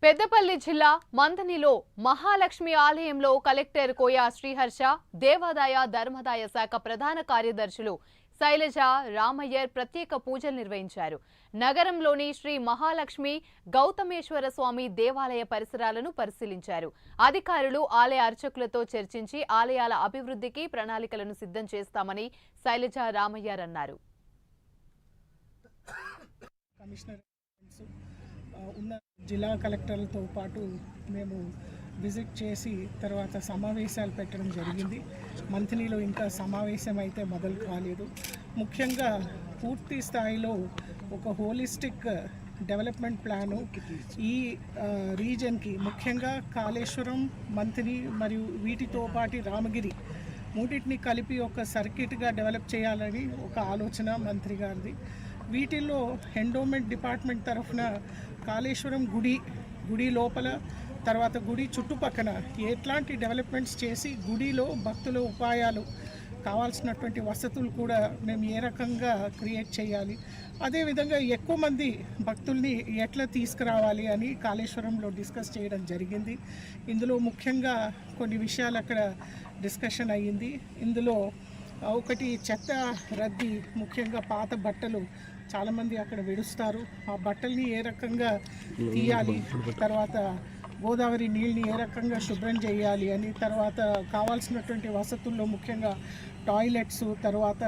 పెద్దపల్లి జిల్లా మంథనిలో మహాలక్ష్మి ఆలయంలో కలెక్టర్ కోయా శ్రీహర్ష, దేవాదాయ ధర్మదాయ శాఖ ప్రధాన కార్యదర్శులు శైలజ, రామయ్యర్ ప్రత్యేక పూజలు నిర్వహించారు. నగరంలోని శ్రీ మహాలక్ష్మి గౌతమేశ్వర స్వామి దేవాలయ పరిసరాలను పరిశీలించారు. అధికారులు ఆలయ అర్చకులతో చర్చించి ఆలయాల అభివృద్ధికి ప్రణాళికలను సిద్ధం చేస్తామని శైలజ, రామయ్యర్ అన్నారు. ఉన్న జిల్లా కలెక్టర్లతో పాటు మేము విజిట్ చేసి తర్వాత సమావేశాలు పెట్టడం జరిగింది. మంథనీలో ఇంకా సమావేశం అయితే మొదలు కాలేదు. ముఖ్యంగా పూర్తి స్థాయిలో ఒక హోలిస్టిక్ డెవలప్మెంట్ ప్లాను ఈ రీజన్కి, ముఖ్యంగా కాళేశ్వరం, మంథని మరియు వీటితో పాటు రామగిరి మూడింటిని కలిపి ఒక సర్కిట్గా డెవలప్ చేయాలని ఒక ఆలోచన మంత్రి గారిది. వీటిల్లో ఎండోమెంట్ డిపార్ట్మెంట్ తరఫున కాళేశ్వరం గుడి లోపల, తర్వాత గుడి చుట్టుపక్కల ఎట్లాంటి డెవలప్మెంట్స్ చేసి గుడిలో భక్తుల ఉపాయాలు కావాల్సినటువంటి వసతులు కూడా మేము ఏ రకంగా క్రియేట్ చేయాలి, అదేవిధంగా ఎక్కువ మంది భక్తుల్ని ఎట్లా తీసుకురావాలి అని కాళేశ్వరంలో డిస్కస్ చేయడం జరిగింది. ఇందులో ముఖ్యంగా కొన్ని విషయాలు అక్కడ డిస్కషన్ అయ్యింది. ఇందులో ఒకటి చెత్త రద్దీ, ముఖ్యంగా పాత బట్టలు చాలామంది అక్కడ విడుస్తారు. ఆ బట్టల్ని ఏ రకంగా తీయాలి, తర్వాత గోదావరి నీళ్ళని ఏ రకంగా శుభ్రం చేయాలి అని, తర్వాత కావాల్సినటువంటి వసతుల్లో ముఖ్యంగా టాయిలెట్స్, తర్వాత